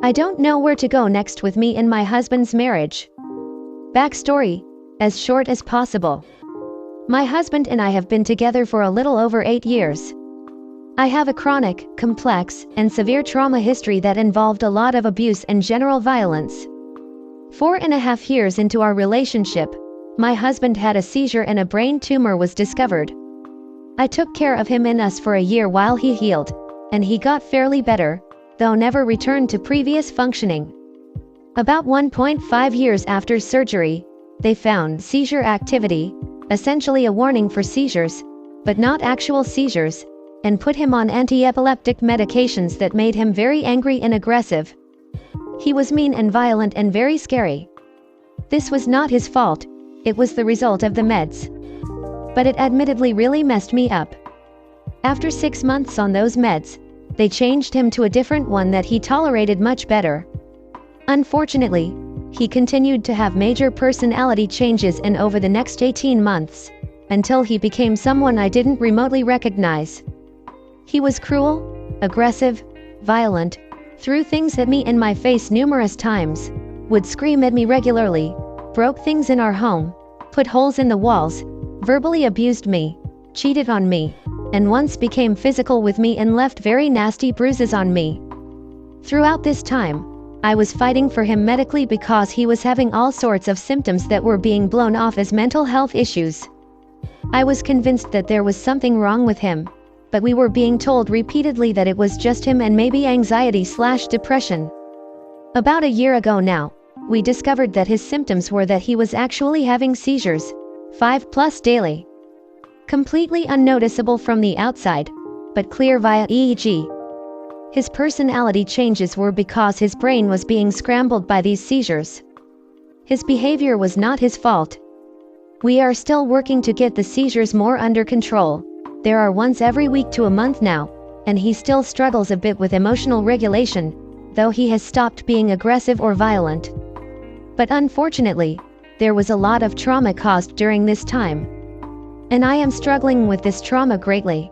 I don't know where to go next with me and my husband's marriage. Backstory, as short as possible. My husband and I have been together for a little over 8 years. I have a chronic, complex, and severe trauma history that involved a lot of abuse and general violence. 4.5 years into our relationship, my husband had a seizure and a brain tumor was discovered. I took care of him and us for a year while he healed, and he got fairly better, though never returned to previous functioning. About 1.5 years after surgery, they found seizure activity, essentially a warning for seizures, but not actual seizures, and put him on anti-epileptic medications that made him very angry and aggressive. He was mean and violent and very scary. This was not his fault, it was the result of the meds. But it admittedly really messed me up. After 6 months on those meds, they changed him to a different one that he tolerated much better. Unfortunately, he continued to have major personality changes and over the next 18 months, until he became someone I didn't remotely recognize. He was cruel, aggressive, violent, threw things at me in my face numerous times, would scream at me regularly, broke things in our home, put holes in the walls, verbally abused me, cheated on me, and once became physical with me and left very nasty bruises on me. Throughout this time, I was fighting for him medically because he was having all sorts of symptoms that were being blown off as mental health issues. I was convinced that there was something wrong with him, but we were being told repeatedly that it was just him and maybe anxiety/depression. About a year ago now, we discovered that his symptoms were that he was actually having seizures, 5+ daily. Completely unnoticeable from the outside, but clear via EEG. His personality changes were because his brain was being scrambled by these seizures. His behavior was not his fault. We are still working to get the seizures more under control. There are once every week to a month now, and he still struggles a bit with emotional regulation, though he has stopped being aggressive or violent. But unfortunately, there was a lot of trauma caused during this time. And I am struggling with this trauma greatly.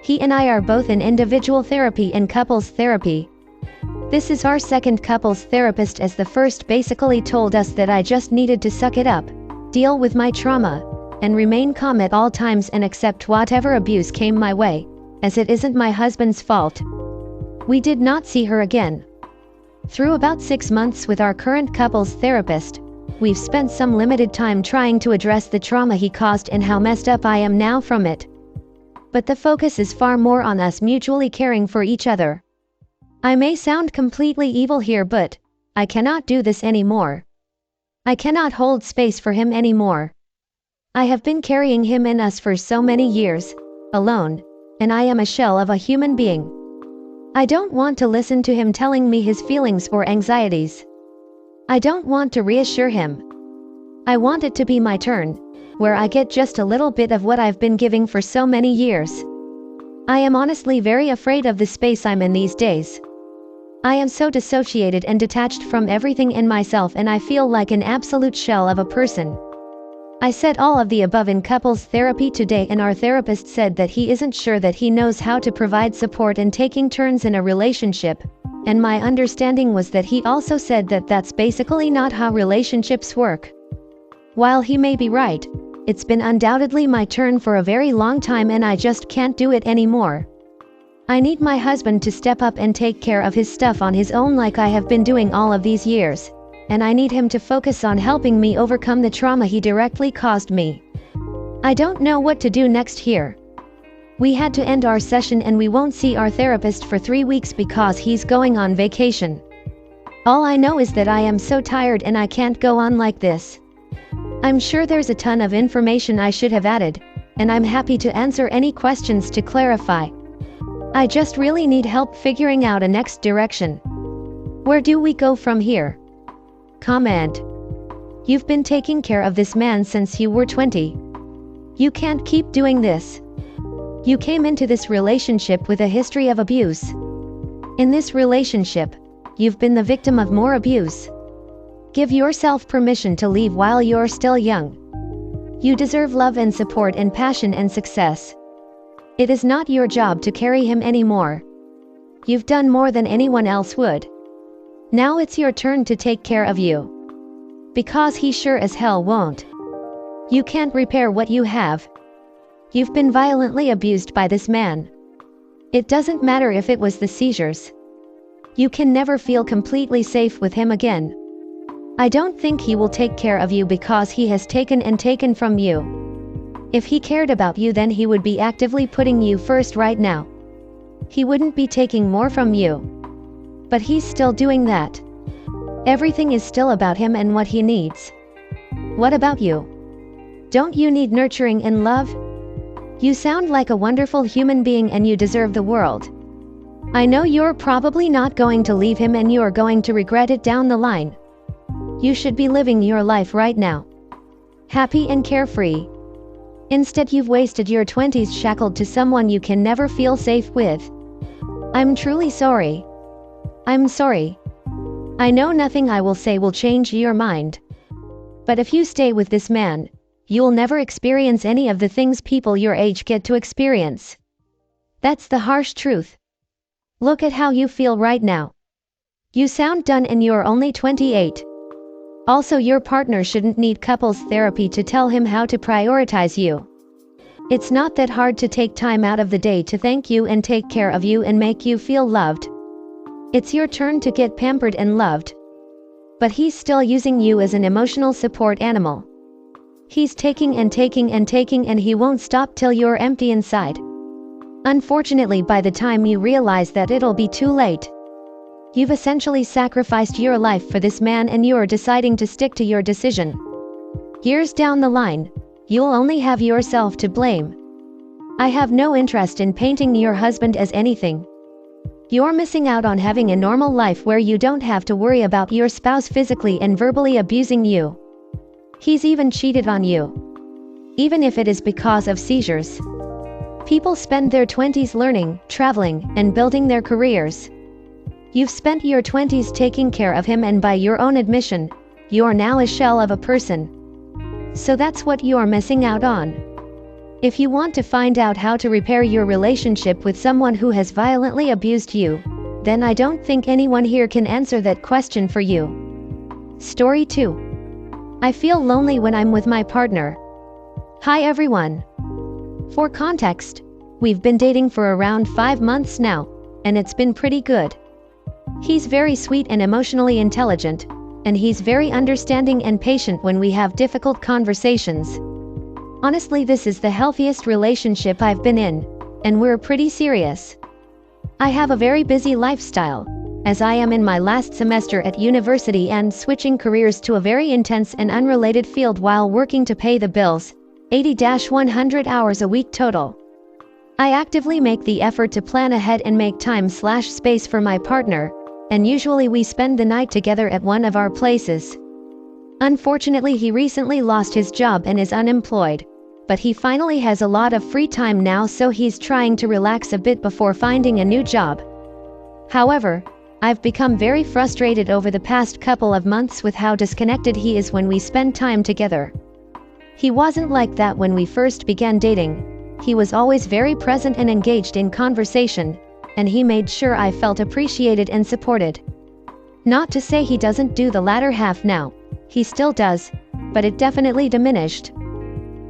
He and I are both in individual therapy and couples therapy. This is our second couples therapist, as the first basically told us that I just needed to suck it up, deal with my trauma, and remain calm at all times and accept whatever abuse came my way, as it isn't my husband's fault. We did not see her again. Through about 6 months with our current couples therapist, we've spent some limited time trying to address the trauma he caused and how messed up I am now from it. But the focus is far more on us mutually caring for each other. I may sound completely evil here, but I cannot do this anymore. I cannot hold space for him anymore. I have been carrying him in us for so many years, alone, and I am a shell of a human being. I don't want to listen to him telling me his feelings or anxieties. I don't want to reassure him. I want it to be my turn, where I get just a little bit of what I've been giving for so many years. I am honestly very afraid of the space I'm in these days. I am so dissociated and detached from everything in myself, and I feel like an absolute shell of a person. I said all of the above in couples therapy today, and our therapist said that he isn't sure that he knows how to provide support and taking turns in a relationship, and my understanding was that he also said that that's basically not how relationships work. While he may be right, it's been undoubtedly my turn for a very long time, and I just can't do it anymore. I need my husband to step up and take care of his stuff on his own like I have been doing all of these years, and I need him to focus on helping me overcome the trauma he directly caused me. I don't know what to do next here. We had to end our session and we won't see our therapist for 3 weeks because he's going on vacation. All I know is that I am so tired and I can't go on like this. I'm sure there's a ton of information I should have added, and I'm happy to answer any questions to clarify. I just really need help figuring out a next direction. Where do we go from here? Comment. You've been taking care of this man since you were 20. You can't keep doing this. You came into this relationship with a history of abuse. In this relationship, you've been the victim of more abuse. Give yourself permission to leave while you're still young. You deserve love and support and passion and success. It is not your job to carry him anymore. You've done more than anyone else would. Now it's your turn to take care of you. Because he sure as hell won't. You can't repair what you have. You've been violently abused by this man. It doesn't matter if it was the seizures. You can never feel completely safe with him again. I don't think he will take care of you because he has taken from you. If he cared about you, then he would be actively putting you first right now. He wouldn't be taking more from you. But he's still doing that. Everything is still about him and what he needs. What about you? Don't you need nurturing and love? You sound like a wonderful human being and you deserve the world. I know you're probably not going to leave him and you're going to regret it down the line. You should be living your life right now. Happy and carefree. Instead, you've wasted your 20s shackled to someone you can never feel safe with. I'm truly sorry. I'm sorry. I know nothing I will say will change your mind. But if you stay with this man, you'll never experience any of the things people your age get to experience. That's the harsh truth. Look at how you feel right now. You sound done and you're only 28. Also, your partner shouldn't need couples therapy to tell him how to prioritize you. It's not that hard to take time out of the day to thank you and take care of you and make you feel loved. It's your turn to get pampered and loved. But he's still using you as an emotional support animal. He's taking and he won't stop till you're empty inside. Unfortunately, by the time you realize that, it'll be too late. You've essentially sacrificed your life for this man and you're deciding to stick to your decision. Years down the line, you'll only have yourself to blame. I have no interest in painting your husband as anything. You're missing out on having a normal life where you don't have to worry about your spouse physically and verbally abusing you. He's even cheated on you. Even if it is because of seizures. People spend their 20s learning, traveling, and building their careers. You've spent your 20s taking care of him, and by your own admission, you're now a shell of a person. So that's what you're missing out on. If you want to find out how to repair your relationship with someone who has violently abused you, then I don't think anyone here can answer that question for you. Story 2. I feel lonely when I'm with my partner. Hi everyone. For context, we've been dating for around 5 months now, and it's been pretty good. He's very sweet and emotionally intelligent, and he's very understanding and patient when we have difficult conversations. Honestly, this is the healthiest relationship I've been in, and we're pretty serious. I have a very busy lifestyle, as I am in my last semester at university and switching careers to a very intense and unrelated field while working to pay the bills, 80-100 hours a week total. I actively make the effort to plan ahead and make time/space for my partner, and usually we spend the night together at one of our places. Unfortunately, he recently lost his job and is unemployed, but he finally has a lot of free time now, so he's trying to relax a bit before finding a new job. However, I've become very frustrated over the past couple of months with how disconnected he is when we spend time together. He wasn't like that when we first began dating. He was always very present and engaged in conversation, and he made sure I felt appreciated and supported. Not to say he doesn't do the latter half now. He still does, but it definitely diminished.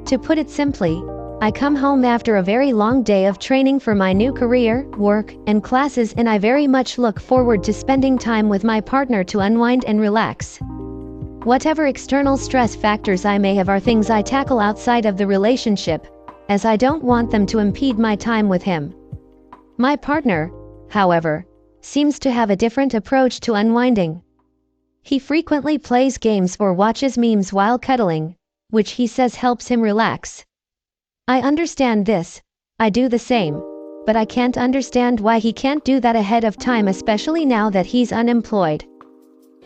To put it simply, I come home after a very long day of training for my new career, work, and classes, and I very much look forward to spending time with my partner to unwind and relax. Whatever external stress factors I may have are things I tackle outside of the relationship, as I don't want them to impede my time with him. My partner, however, seems to have a different approach to unwinding. He frequently plays games or watches memes while cuddling, which he says helps him relax. I understand this, I do the same, but I can't understand why he can't do that ahead of time, especially now that he's unemployed.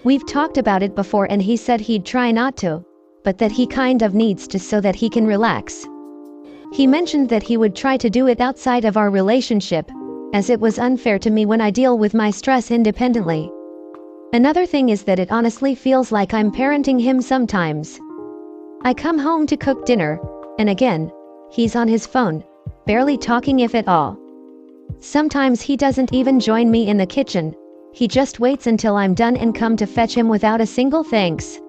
We've talked about it before and he said he'd try not to, but that he kind of needs to so that he can relax. He mentioned that he would try to do it outside of our relationship, as it was unfair to me when I deal with my stress independently. Another thing is that it honestly feels like I'm parenting him sometimes. I come home to cook dinner, and again, he's on his phone, barely talking if at all. Sometimes he doesn't even join me in the kitchen, He just waits until I'm done and come to fetch him without a single thanks.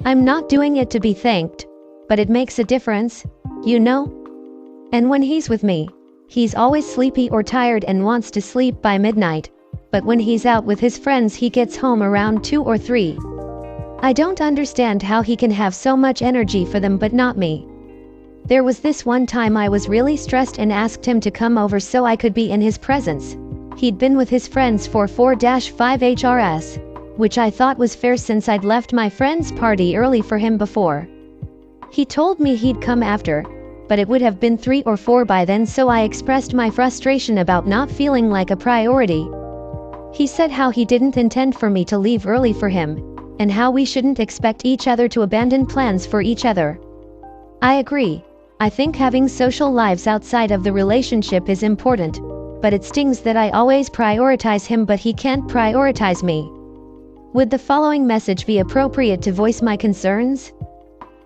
I'm not doing it to be thanked, but it makes a difference, you know? And when he's with me, he's always sleepy or tired and wants to sleep by midnight, but when he's out with his friends he gets home around 2 or 3. I don't understand how he can have so much energy for them but not me. There was this one time I was really stressed and asked him to come over so I could be in his presence. He'd been with his friends for 4-5 HRS, which I thought was fair since I'd left my friend's party early for him before. He told me he'd come after, but it would have been 3 or 4 by then, so I expressed my frustration about not feeling like a priority. He said how he didn't intend for me to leave early for him, and how we shouldn't expect each other to abandon plans for each other. I agree. I think having social lives outside of the relationship is important, but it stings that I always prioritize him but he can't prioritize me. Would the following message be appropriate to voice my concerns?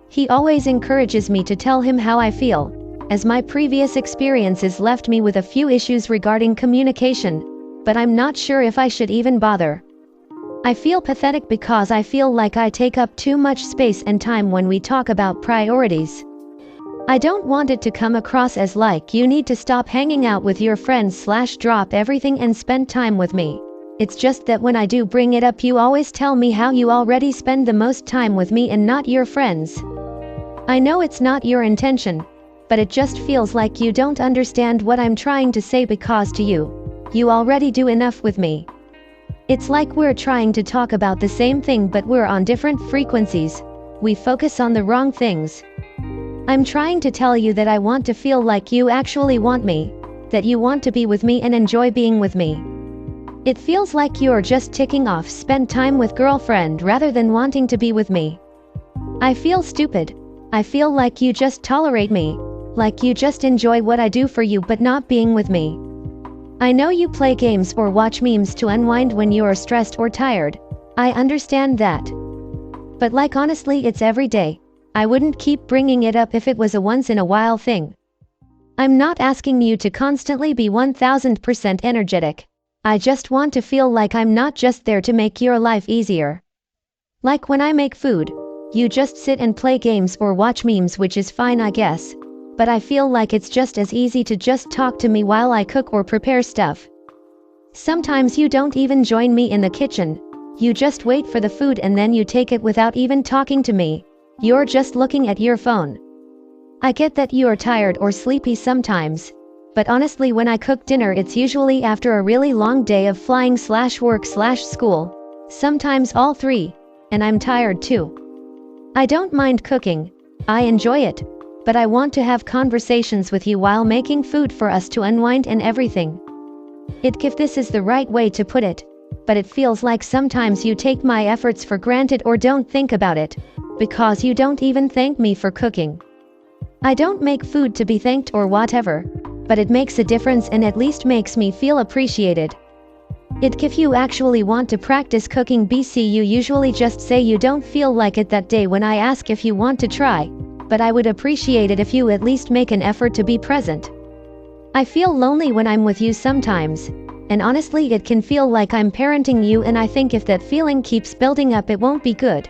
He always encourages me to tell him how I feel, as my previous experiences left me with a few issues regarding communication, but I'm not sure if I should even bother. I feel pathetic because I feel like I take up too much space and time when we talk about priorities. I don't want it to come across as like you need to stop hanging out with your friends / drop everything and spend time with me. It's just that when I do bring it up you always tell me how you already spend the most time with me and not your friends. I know it's not your intention, but it just feels like you don't understand what I'm trying to say because to you, you already do enough with me. It's like we're trying to talk about the same thing but we're on different frequencies. We focus on the wrong things. I'm trying to tell you that I want to feel like you actually want me, that you want to be with me and enjoy being with me. It feels like you're just ticking off spend time with girlfriend rather than wanting to be with me. I feel stupid. I feel like you just tolerate me, like you just enjoy what I do for you but not being with me. I know you play games or watch memes to unwind when you are stressed or tired. I understand that. But like honestly it's every day. I wouldn't keep bringing it up if it was a once in a while thing. I'm not asking you to constantly be 1000% energetic. I just want to feel like I'm not just there to make your life easier. Like when I make food, you just sit and play games or watch memes, which is fine I guess, but I feel like it's just as easy to just talk to me while I cook or prepare stuff. Sometimes you don't even join me in the kitchen, you just wait for the food and then you take it without even talking to me. You're just looking at your phone. I get that you are tired or sleepy sometimes, but honestly when I cook dinner it's usually after a really long day of flying / work / school, sometimes all 3, and I'm tired too. I don't mind cooking, I enjoy it, but I want to have conversations with you while making food for us to unwind and everything. If this is the right way to put it, but it feels like sometimes you take my efforts for granted or don't think about it, because you don't even thank me for cooking. I don't make food to be thanked or whatever, but it makes a difference and at least makes me feel appreciated. If you actually want to practice cooking BC you usually just say you don't feel like it that day when I ask if you want to try, but I would appreciate it if you at least make an effort to be present. I feel lonely when I'm with you sometimes, and honestly it can feel like I'm parenting you and I think if that feeling keeps building up it won't be good.